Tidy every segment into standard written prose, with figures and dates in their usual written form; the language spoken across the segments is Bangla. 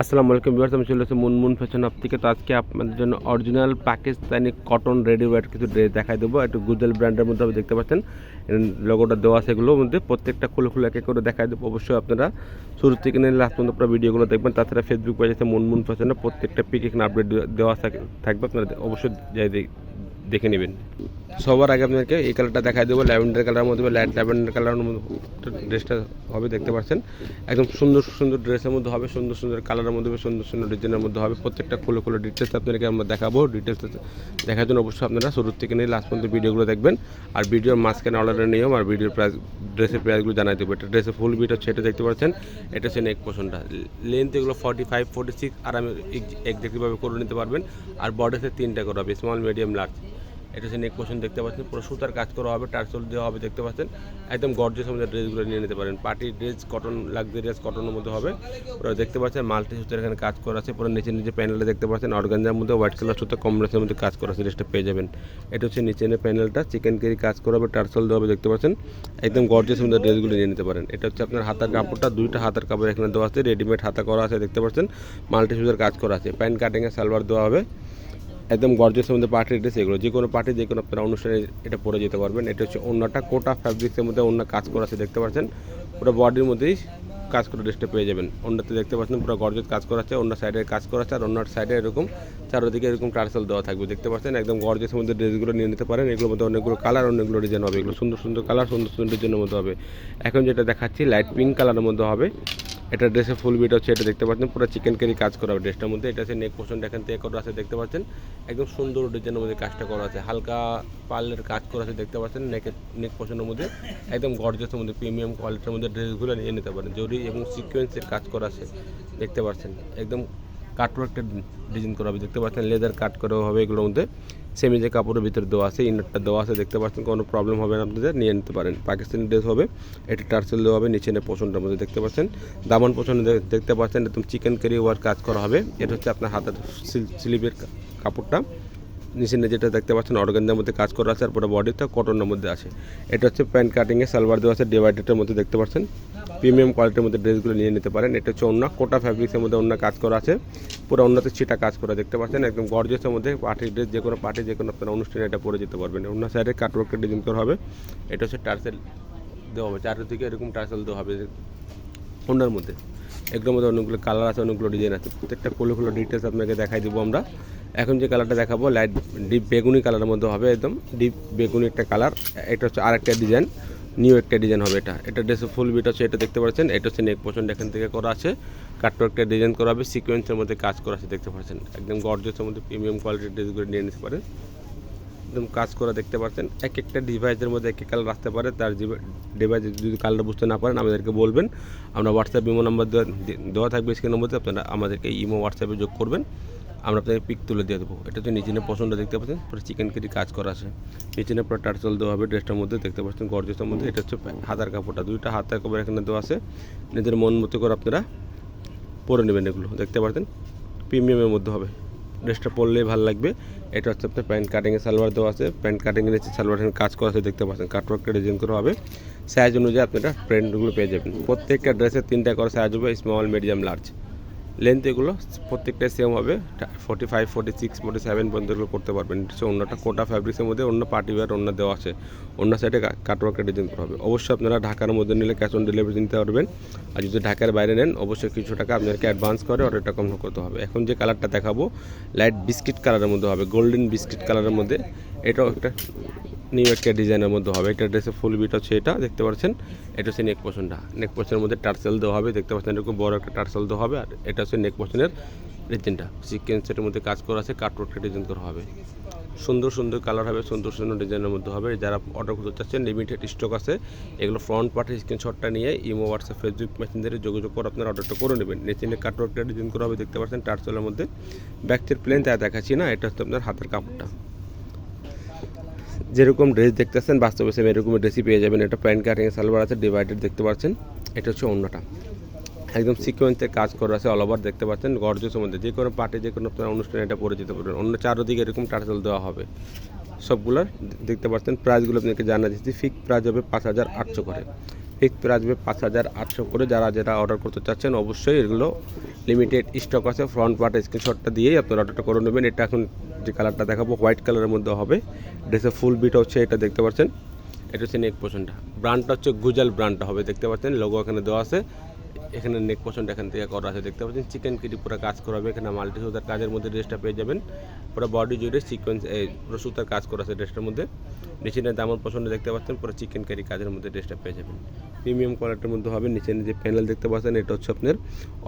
আসসালামু আলাইকুম ভিউয়ার্স, আমি চলে এসেছি মুনমুন ফ্যাশন হাব থেকে। তো আজকে আপনাদের জন্য অরিজিনাল পাকিস্তানি কটন রেডিমেড কিছু ড্রেস দেখাই দেবো। একটু গুজেল ব্র্যান্ডের মধ্যে আপনি দেখতে পাচ্ছেন লোগোটা দেওয়া আছে, এগুলোর মধ্যে প্রত্যেকটা খুলে খুলে এক এক করে দেখাই দেবো। অবশ্যই আপনারা শুরু থেকে নিয়ে লাস্ট পর্যন্ত পুরো ভিডিওগুলো দেখবেন। তাছাড়া ফেসবুক পেজ আছে মুনমুন ফ্যাশনে, প্রত্যেকটা পিক এখানে আপডেট দেওয়া থাকবে, আপনারা অবশ্যই যাই দেখে নেবেন। সবার আগে আপনাদেরকে এই কালারটা দেখাই দেবো, ল্যাভেন্ডার কালারের মধ্যে, লাইট ল্যাভেন্ডার কালারের মধ্যে ড্রেসটা হবে। দেখতে পাচ্ছেন একদম সুন্দর সুন্দর ড্রেসের মধ্যে হবে, সুন্দর সুন্দর কালারের মধ্যে হবে, সুন্দর সুন্দর ডিজাইনের মধ্যে হবে। প্রত্যেকটা খুলে খুলে ডিটেলস আপনাদেরকে আমরা দেখাবো। ডিটেলস দেখার জন্য অবশ্যই আপনারা শুরু থেকে নিয়ে লাস্ট পর্যন্ত ভিডিওগুলো দেখবেন। আর ভিডিওর মাঝখানে অর্ডারের নিয়ম আর ভিডিওর প্রাইস, ড্রেসের প্রাইসগুলো জানাই দেবো। এটা ড্রেসের ফুল বিট হচ্ছে, এটা দেখতে পাচ্ছেন। এটা হচ্ছে নেক পোর্শনটা, লেন্থ এগুলো 45, 46 আর আমি এক্স্যাক্টলিভাবে করে নিতে পারবেন। আর বডিতে 3টা করা হবে, স্মল, মিডিয়াম, লার্জ। এটা হচ্ছে নেক পোর্শন, দেখতে পাচ্ছেন পুরো সুতার কাজ করা হবে, টার্সেল দেওয়া হবে। দেখতে পাচ্ছেন একদম গর্জিয়াস মধ্যে ড্রেসগুলো নিয়ে নিতে পারেন। পার্টি ড্রেস, কটন, লাক্সারিয়াস কটনের মধ্যে হবে। পুরো দেখতে পাচ্ছেন মাল্টি সুতার এখানে কাজ করা আছে। পুরো নিচে নিচে প্যানেলটা দেখতে পাচ্ছেন অর্গানজার মধ্যে হোয়াইট কালার সুতা কম্বিনেশনের মধ্যে কাজ করা আছে, ড্রেসটা পেয়ে যাবেন। এটা হচ্ছে নিচে প্যানেলটা চিকেন কারি কাজ করা হবে, টার্সেল দেওয়া হবে। দেখতে পাচ্ছেন একদম গর্জিয়াস মধ্যে ড্রেসগুলো নিয়ে নিতে পারেন। এটা হচ্ছে আপনার হাতার কাপড়টা, 2টা হাতার কাপড় এখানে দেওয়া আছে, রেডিমেড হাতা করা আছে। দেখতে পাচ্ছেন মাল্টি সুতার কাজ করা আছে, প্যান্ট কাটিংয়ে সালোয়ার দেওয়া হবে। একদম গর্জিয়াসের মধ্যে পার্টির ড্রেস, এগুলো যে কোনো পার্টি, যে কোনো আপনারা অনুষ্ঠানে এটা পরে যেতে পারবেন। এটা হচ্ছে ওড়নাটা, কোটা ফ্যাব্রিক্সের মধ্যে ওড়না কাজ করা আছে। দেখতে পাচ্ছেন পুরো বডির মধ্যেই কাজ করে ড্রেসটা পেয়ে যাবেন। ওড়নাতে দেখতে পাচ্ছেন পুরো গর্জিয়াস কাজ করা আছে, অন্য সাইডে কাজ করা আছে, আর অন্যার সাইডে এরকম চারদিকে এরকম টার্সেল দেওয়া থাকবে। দেখতে পাচ্ছেন একদম গর্জিয়াসের মধ্যে ড্রেসগুলো নিয়ে নিতে পারেন। এগুলোর মধ্যে অনেকগুলো কালার, অনেকগুলো ডিজাইন হবে। এগুলো সুন্দর সুন্দর কালার, সুন্দর সুন্দর ডিজাইনের মধ্যে হবে। এখন যেটা দেখাচ্ছি লাইট পিঙ্ক কালারের মধ্যে হবে। এটা ড্রেসের ফুল বিট হচ্ছে, এটা দেখতে পাচ্ছেন পুরো চিকেন কারি কাজ করা হবে ড্রেসটার মধ্যে। এটা হচ্ছে নেক পোর্শনটা এখান থেকে করা আছে, দেখতে পাচ্ছেন একদম সুন্দর ডিজাইনের মধ্যে কাজটা করা আছে, হালকা পার্লের কাজ করা আছে। দেখতে পাচ্ছেন নেক পোর্শনের মধ্যে একদম গর্জিয়াসের মধ্যে প্রিমিয়াম কোয়ালিটির মধ্যে ড্রেসগুলো নিয়ে নিতে পারেন। জরি এবং সিকোয়েন্সের কাজ করা আছে। দেখতে পাচ্ছেন একদম কাটওয়ার্কটা ডিজাইন করা হবে। দেখতে পাচ্ছেন লেদার কাট করা হবে এগুলোর মধ্যে। সেমি যে কাপড়ের ভিতরে দেওয়া আছে, ইনারটা দেওয়া আছে। দেখতে পাচ্ছেন কোনো প্রবলেম হবে না, আপনাদের নিয়ে নিতে পারেন। পাকিস্তানি ড্রেস হবে, এটা টার্সেল দেওয়া হবে নিচে পোর্শনটার মধ্যে। দেখতে পাচ্ছেন দামান পোর্শনে দেখতে পাচ্ছেন একদম চিকেন কারি ওয়ার্ক কাজ করা হবে। এটা হচ্ছে আপনার হাতের স্লিভের কাপড়টা, নিচে যেটা দেখতে পাচ্ছেন অর্গানজার মধ্যে কাজ করা আছে, আর পুরো বডিটা কটনের মধ্যে আছে। এটা হচ্ছে প্যান্ট কাটিংয়ে সালোয়ার দেওয়া আছে ডিভাইডেডের মধ্যে। দেখতে পাচ্ছেন প্রিমিয়াম কোয়ালিটির মধ্যে ড্রেসগুলো নিয়ে নিতে পারেন। এটা হচ্ছে অন্য কোটা ফ্যাব্রিক্সের মধ্যে অন্য কাজ করা আছে, পুরো অন্যতে ছিটা কাজ করা। দেখতে পাচ্ছেন একদম গর্জিয়াসের মধ্যে পার্টি ড্রেস, যে কোনো পার্টি, যে কোনো আপনার অনুষ্ঠানে এটা পরে যেতে পারবেন। অন্য সাইডে কাটওয়ার্কের ডিজাইন করা হবে। এটা হচ্ছে টার্সেল দেওয়া হবে, চারদিকে এরকম টার্সেল দেওয়া হবে অন্যার মধ্যে। এগুলোর মধ্যে অনেকগুলো কালার আছে, অনেকগুলো ডিজাইন আছে। প্রত্যেকটা খুলে ডিটেলস আপনাকে দেখাই দেবো আমরা। এখন যে কালারটা দেখাবো লাইট ডিপ বেগুনি কালারের মধ্যে হবে, একদম ডিপ বেগুনি একটা কালার। এটা হচ্ছে আরেকটা ডিজাইন, নিউ একটা ডিজাইন হবে। এটা ড্রেসের ফুল বিট হচ্ছে, এটা দেখতে পাচ্ছেন। এটা হচ্ছে নেক পোর্শন এখান থেকে করা আছে, কাটওয়ার্কটা ডিজাইন করা হবে, সিকোয়েন্সের মধ্যে কাজ করা আছে। দেখতে পাচ্ছেন একদম গর্জিয়াসের মধ্যে প্রিমিয়াম কোয়ালিটির ড্রেসগুলো নিয়ে নিতে পারেন। একদম কাজ করা দেখতে পাচ্ছেন। এক একটা ডিভাইসের মধ্যে এক এক কালার আসতে পারে, তার ডিভাইস যদি কালার বুঝতে না পারেন আমাদেরকে বলবেন। আমরা হোয়াটসঅ্যাপ ইমো নাম্বার দেওয়া থাকবে স্ক্রিন নম্বরে, আপনারা আমাদেরকে ইমো হোয়াটসঅ্যাপে যোগ করবেন, আমরা আপনাকে পিক তুলে দিয়ে দেবো। এটা হচ্ছে নিচে পছন্দ, দেখতে পাচ্ছেন পুরো চিকেন কারি কাজ করা আছে। নিচে পুরো টার্সেল দেওয়া হবে ড্রেসটার মধ্যে। দেখতে পাচ্ছেন গর্জিয়াসের মধ্যে। এটা হচ্ছে হাতার কাপড়টা, 2টা হাতার কাপড় এখানে দেওয়া আছে। নিজের মন মতো করে আপনারা পরে নেবেন। এগুলো দেখতে পাচ্ছেন প্রিমিয়ামের মধ্যে হবে, ড্রেসটা পরলেই ভালো লাগবে। এটা হচ্ছে আপনার প্যান্ট কাটিংয়ে সালোয়ার দেওয়া আছে, প্যান্ট কাটিংয়ে নিচে সালোয়ার কাজ করা আছে। দেখতে পাচ্ছেন কাটওয়ার্কটা ডিজাইন করা হবে। সাইজ অনুযায়ী আপনারা প্রিন্টগুলো পেয়ে যাবেন। প্রত্যেকটা ড্রেসের 3টা করে সাইজ হবে, স্মল, মিডিয়াম, লার্জ। লেন্থ এগুলো প্রত্যেকটাই সেম হবে, 45, 46, 47 পর্যন্ত এগুলো করতে পারবেন। এটা হচ্ছে অন্যটা কোটা ফ্যাব্রিক্সের মধ্যে, অন্য পার্টি ওয়্যার অন্য দেওয়া আছে। অন্য সাইডে কাটওয়ার্কটা ডিজাইন করা হবে। অবশ্যই আপনারা ঢাকার মধ্যে নিলে ক্যাশ অন ডেলিভারি নিতে পারবেন। আর যদি ঢাকার বাইরে নেন অবশ্যই কিছু টাকা আপনাদেরকে অ্যাডভান্স করে অর্ডারটা কনফার্ম করতে হবে। এখন যে কালারটা দেখাবো লাইট বিস্কিট কালারের মধ্যে হবে, গোল্ডেন বিস্কিট কালারের মধ্যে। এটাও একটা নিউ একটা ডিজাইনের মধ্যে হবে। এটা ড্রেসের ফুল বিট হচ্ছে, এটা দেখতে পাচ্ছেন। এটা হচ্ছে নেক পোর্শনটা, নেক পোর্শনের মধ্যে টার্সেল দেওয়া হবে। দেখতে পাচ্ছেন এরকম বড় একটা টার্সেল দেওয়া হবে। আর এটা হচ্ছে নেক পোর্শনের ডিজাইনটা, সিকোয়েন্সের মধ্যে কাজ করা আছে, কাটওয়ার্কটা ডিজাইন করা হবে। সুন্দর সুন্দর কালার হবে, সুন্দর সুন্দর ডিজাইনের মধ্যে হবে। যারা অর্ডার করতে চাচ্ছেন লিমিটেড স্টক আছে। এগুলো ফ্রন্ট পার্টের স্ক্রিনশটটা নিয়ে ইমো, হোয়াটসঅ্যাপ, ফেসবুক মেসেঞ্জারে যোগাযোগ করে আপনারা অর্ডারটা করে নেবেন। নিচে কাটওয়ার্কটা ডিজাইন করা হবে। দেখতে পাচ্ছেন টার্সেলের মধ্যে ব্যাকটের প্লেন তাই দেখাচ্ছি না। এটা হচ্ছে আপনার হাতের কাপড়টা, যেরকম ড্রেস দেখতেছেন বাস্তবে সেম এরকম ড্রেসই পেয়ে যাবেন। এটা প্যান্ট কাটিং সালোয়ার আছে, ডিভাইডেড। দেখতে পাচ্ছেন এটা হচ্ছে অন্যটা, একদম সিকোয়েন্সের কাজ করা আছে অল ওভার। দেখতে পাচ্ছেন গর্জিয়াসের মধ্যে, যে কোনো পার্টি, যে কোনো আপনার অনুষ্ঠানে এটা পরে যেতে পারবেন। অন্য চারদিকে এরকম টার্সেল দেওয়া হবে সবগুলোর। দেখতে পাচ্ছেন প্রাইসগুলো আপনাকে জানা দিচ্ছি। ফিক্স প্রাইস হবে 5800 করে। ফিক্সড প্রাইস আসবে 5800 করে। যারা অর্ডার করতে চাচ্ছেন অবশ্যই এগুলো লিমিটেড স্টক আছে, ফ্রন্ট পার্টে স্ক্রিনশটটা দিয়েই আপনারা অর্ডারটা করে নেবেন। এটা এখন যে কালারটা দেখাবো হোয়াইট কালারের মধ্যে হবে, ড্রেসের ফুল বিট হচ্ছে এটা দেখতে পাচ্ছেন। এটা হচ্ছে নেক পোর্শনটা, ব্র্যান্ডটা হচ্ছে গুজল ব্র্যান্ডটা হবে, দেখতে পাচ্ছেন লোগো এখানে দেওয়া আছে। এখানে নেক পোর্শনটা এখান থেকে করা আছে, দেখতে পাচ্ছেন চিকেন কিটি পুরো কাজ করা হবে। এখানে মাল্টি সুতার কাজের মধ্যে ড্রেসটা পেয়ে যাবেন, পুরো বডি জুড়ে সিকোয়েন্স পুরো সুতার কাজ করা আছে ড্রেসটার মধ্যে। নিচের দামন পোর্শনটা দেখতে পাচ্ছেন পুরো চিকেন কারি কাজের মধ্যে ড্রেসটা পেয়ে যাবেন। প্রিমিয়াম কোয়ালিটির মধ্যে হবে। নিচে যে প্যানেল দেখতে পাচ্ছেন এটা হচ্ছে আপনার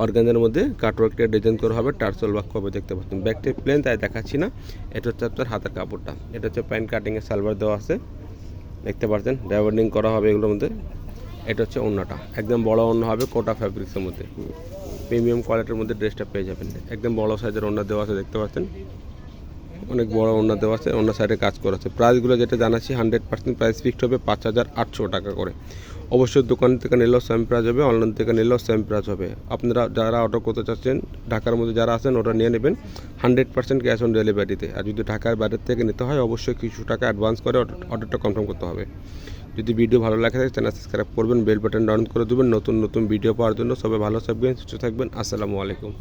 অর্গানজার মধ্যে কাটওয়ার্কটা ডিজাইন করা হবে, টার্সেল ওয়ার্ক হবে, দেখতে পাচ্ছেন। ব্যাকটা প্লেন তাই দেখাচ্ছি না। এটা হচ্ছে আপনার হাতের কাপড়টা, এটা হচ্ছে প্যান্ট কাটিংয়ের সালোয়ার দেওয়া আছে, দেখতে পাচ্ছেন ডাইভার্ডিং করা হবে এগুলোর মধ্যে। এটা হচ্ছে ওড়নাটা, একদম বড় ওড়না হবে কোটা ফ্যাব্রিক্সের মধ্যে, প্রিমিয়াম কোয়ালিটির মধ্যে ড্রেসটা পেয়ে যাবেন। একদম বড় সাইজের ওড়না দেওয়া আছে, দেখতে পাচ্ছেন অনেক বড় ওড়না দেওয়া আছে, ওড়না সাইডে কাজ করা আছে। প্রাইসগুলো যেটা জানাচ্ছি 100% প্রাইস ফিক্সড হবে 5800 টাকা করে। অবশ্যই দোকান থেকে নিলেও সেম প্রাইস হবে, অনলাইন থেকে নিলেও সেম প্রাইস হবে। আপনারা যারা অর্ডার করতে চাচ্ছেন ঢাকার মধ্যে যারা আছেন ওটা নিয়ে নেবেন 100% ক্যাশ অন ডেলিভারিতে। আর যদি ঢাকার বাইরের থেকে নিতে হয় অবশ্যই কিছু টাকা অ্যাডভান্স করে অর্ডারটা কনফার্ম করতে হবে। যদি ভিডিও ভালো লাগে থাকে চ্যানেল সাবস্ক্রাইব করবেন, বেল বাটন ডাউন করে দেবেন নতুন নতুন ভিডিও পাওয়ার জন্য। সবাই ভালো থাকবেন, সুস্থ থাকবেন। আসসালামু আলাইকুম।